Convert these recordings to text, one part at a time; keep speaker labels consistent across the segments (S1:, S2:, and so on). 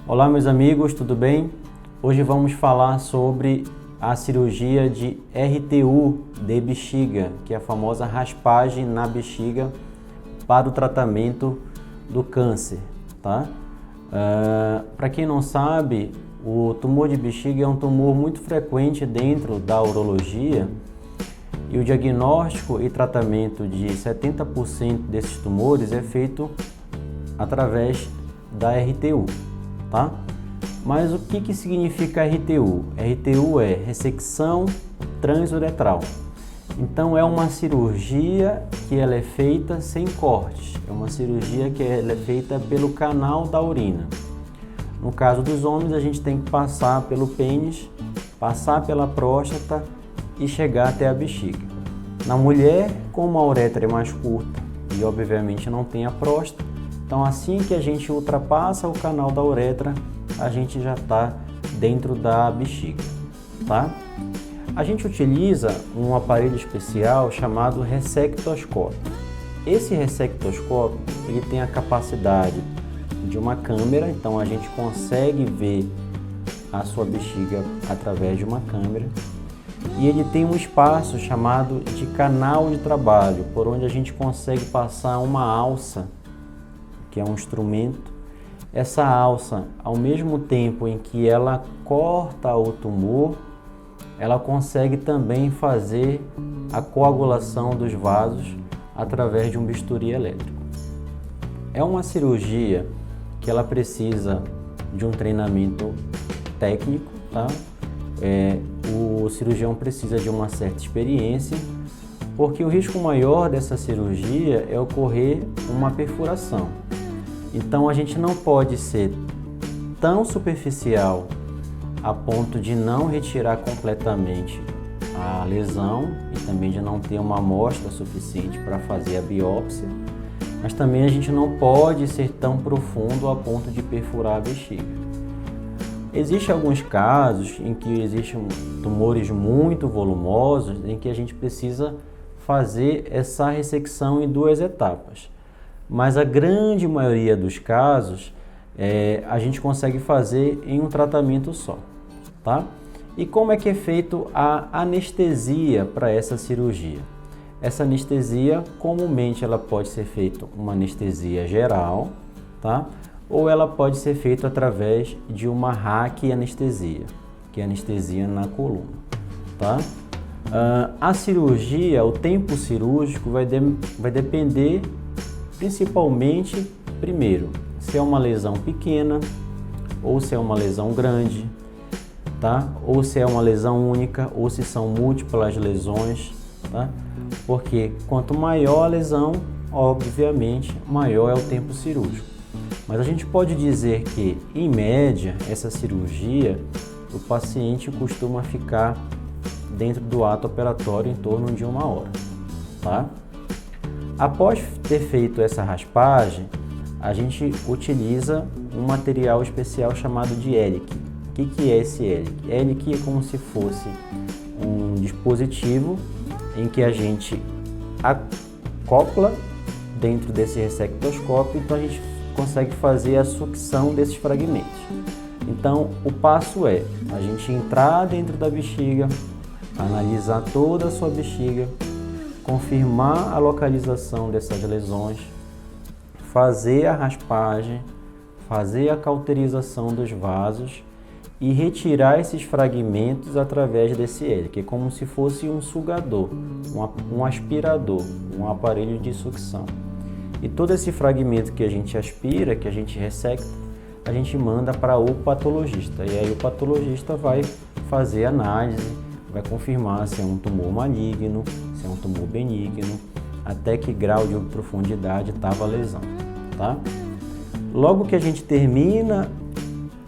S1: Olá meus amigos, tudo bem? Hoje vamos falar sobre a cirurgia de RTU de bexiga, que é a famosa raspagem na bexiga para o tratamento do câncer, tá? Para quem não sabe, o tumor de bexiga é um tumor muito frequente dentro da urologia e o diagnóstico e tratamento de 70% desses tumores é feito através da RTU, tá? Mas o que significa RTU? RTU é ressecção transuretral. Então é uma cirurgia que ela é feita sem cortes, é uma cirurgia que ela é feita pelo canal da urina. No caso dos homens, a gente tem que passar pelo pênis, passar pela próstata e chegar até a bexiga. Na mulher, como a uretra é mais curta e obviamente não tem a próstata, então assim que a gente ultrapassa o canal da uretra, a gente já está dentro da bexiga, tá? A gente utiliza um aparelho especial chamado ressectoscópio. Esse ressectoscópio, ele tem a capacidade de uma câmera, então a gente consegue ver a sua bexiga através de uma câmera. E ele tem um espaço chamado de canal de trabalho, por onde a gente consegue passar uma alça, que é um instrumento. Essa alça, ao mesmo tempo em que ela corta o tumor, ela consegue também fazer a coagulação dos vasos através de um bisturi elétrico. É uma cirurgia que ela precisa de um treinamento técnico, tá? O cirurgião precisa de uma certa experiência, porque o risco maior dessa cirurgia é ocorrer uma perfuração. Então a gente não pode ser tão superficial a ponto de não retirar completamente a lesão e também de não ter uma amostra suficiente para fazer a biópsia, mas também a gente não pode ser tão profundo a ponto de perfurar a bexiga. Existem alguns casos em que existem tumores muito volumosos em que a gente precisa fazer essa ressecção em duas etapas. Mas a grande maioria dos casos a gente consegue fazer em um tratamento só, tá? E como é que é feito a anestesia para essa cirurgia? Essa anestesia, comumente ela pode ser feita uma anestesia geral, tá? Ou ela pode ser feita através de uma raquianestesia, que é anestesia na coluna, tá? A cirurgia, o tempo cirúrgico vai depender principalmente, primeiro, se é uma lesão pequena ou se é uma lesão grande, tá? Ou se é uma lesão única ou se são múltiplas lesões, tá? Porque quanto maior a lesão, obviamente, maior é o tempo cirúrgico. Mas a gente pode dizer que, em média, essa cirurgia, o paciente costuma ficar dentro do ato operatório em torno de 1 hora, tá? Após ter feito essa raspagem, a gente utiliza um material especial chamado de hélice. O que é esse hélice? Hélice é como se fosse um dispositivo em que a gente acopla dentro desse ressectoscópio, então a gente consegue fazer a sucção desses fragmentos. Então, o passo é a gente entrar dentro da bexiga, analisar toda a sua bexiga, confirmar a localização dessas lesões, fazer a raspagem, fazer a cauterização dos vasos e retirar esses fragmentos através desse hélice, que é como se fosse um sugador, um aspirador, um aparelho de sucção. E todo esse fragmento que a gente aspira, que a gente resseca, a gente manda para o patologista. E aí o patologista vai fazer análise, vai confirmar se é um tumor maligno, se é um tumor benigno, até que grau de profundidade estava a lesão, tá? Logo que a gente termina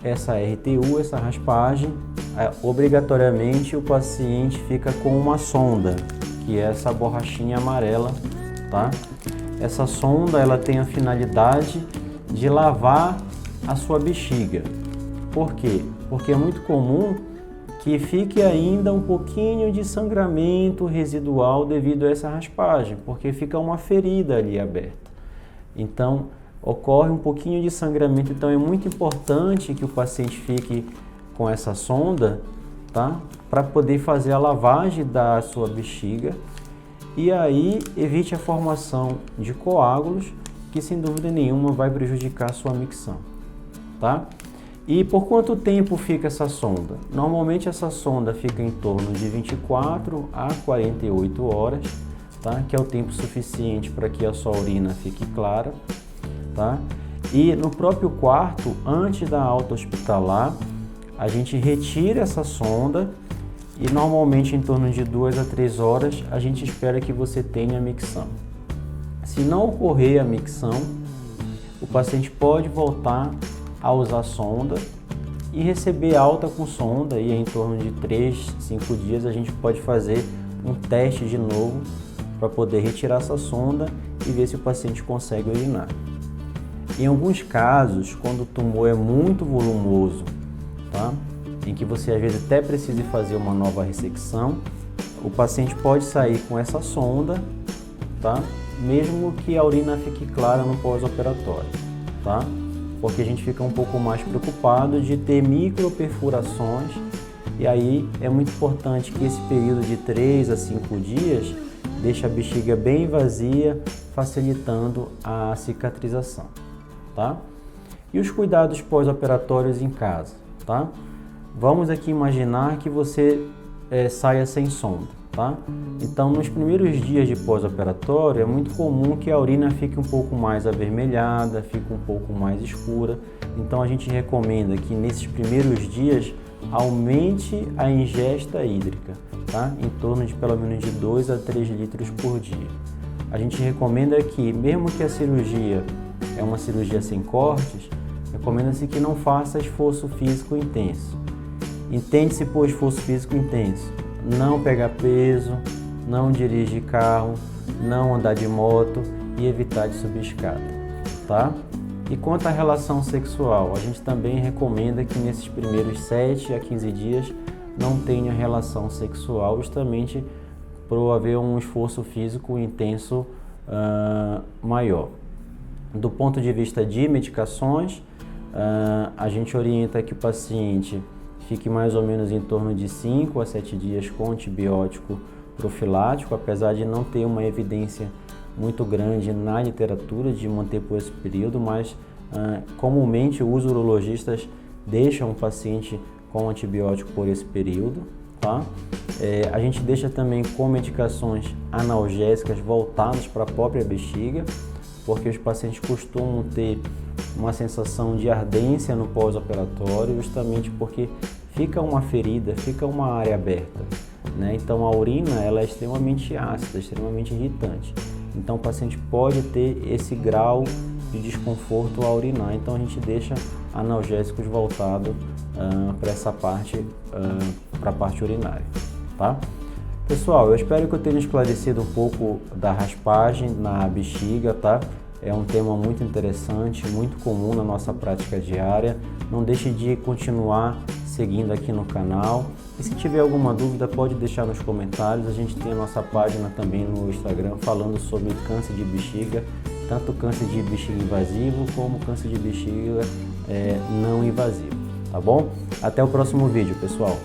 S1: essa RTU, essa raspagem, obrigatoriamente o paciente fica com uma sonda, que é essa borrachinha amarela, tá? Essa sonda, ela tem a finalidade de lavar a sua bexiga. Por quê? Porque é muito comum que fique ainda um pouquinho de sangramento residual devido a essa raspagem, porque fica uma ferida ali aberta. Então, ocorre um pouquinho de sangramento. Então é muito importante que o paciente fique com essa sonda, tá? Para poder fazer a lavagem da sua bexiga e aí evite a formação de coágulos, que sem dúvida nenhuma vai prejudicar a sua micção, tá? E por quanto tempo fica essa sonda? Normalmente essa sonda fica em torno de 24 a 48 horas, tá? Que é o tempo suficiente para que a sua urina fique clara, tá? E no próprio quarto, antes da alta hospitalar, a gente retira essa sonda e normalmente em torno de 2 a 3 horas a gente espera que você tenha a micção. Se não ocorrer a micção, o paciente pode voltar a usar sonda e receber alta com sonda, e em torno de 3, 5 dias a gente pode fazer um teste de novo para poder retirar essa sonda e ver se o paciente consegue urinar. Em alguns casos, quando o tumor é muito volumoso, tá? Em que você às vezes até precise fazer uma nova ressecção, o paciente pode sair com essa sonda, tá? Mesmo que a urina fique clara no pós-operatório, tá? Porque a gente fica um pouco mais preocupado de ter microperfurações, e aí é muito importante que esse período de 3 a 5 dias deixe a bexiga bem vazia, facilitando a cicatrização, tá? E os cuidados pós-operatórios em casa, tá? Vamos aqui imaginar que você saia sem sonda, tá? Então, nos primeiros dias de pós-operatório, é muito comum que a urina fique um pouco mais avermelhada, fique um pouco mais escura. Então, a gente recomenda que nesses primeiros dias aumente a ingesta hídrica, tá? Em torno de pelo menos de 2 a 3 litros por dia. A gente recomenda que, mesmo que a cirurgia é uma cirurgia sem cortes, recomenda-se que não faça esforço físico intenso. Entende-se por esforço físico intenso: não pegar peso, não dirigir carro, não andar de moto e evitar de subir escada, tá? E quanto à relação sexual, a gente também recomenda que nesses primeiros 7 a 15 dias não tenha relação sexual, justamente por haver um esforço físico intenso maior. Do ponto de vista de medicações, a gente orienta que o paciente fique mais ou menos em torno de 5 a 7 dias com antibiótico profilático, apesar de não ter uma evidência muito grande na literatura de manter por esse período, mas comumente os urologistas deixam o paciente com antibiótico por esse período, tá? A gente deixa também com medicações analgésicas voltadas para a própria bexiga, porque os pacientes costumam ter uma sensação de ardência no pós-operatório, justamente porque fica uma ferida, fica uma área aberta, né? Então a urina ela é extremamente ácida, extremamente irritante. Então o paciente pode ter esse grau de desconforto ao urinar. Então a gente deixa analgésicos voltados para essa parte, para a parte urinária, tá? Pessoal, eu espero que eu tenha esclarecido um pouco da raspagem na bexiga, tá? É um tema muito interessante, muito comum na nossa prática diária. Não deixe de continuar seguindo aqui no canal. E se tiver alguma dúvida, pode deixar nos comentários. A gente tem a nossa página também no Instagram falando sobre câncer de bexiga, tanto câncer de bexiga invasivo como câncer de bexiga não invasivo, tá bom? Até o próximo vídeo, pessoal.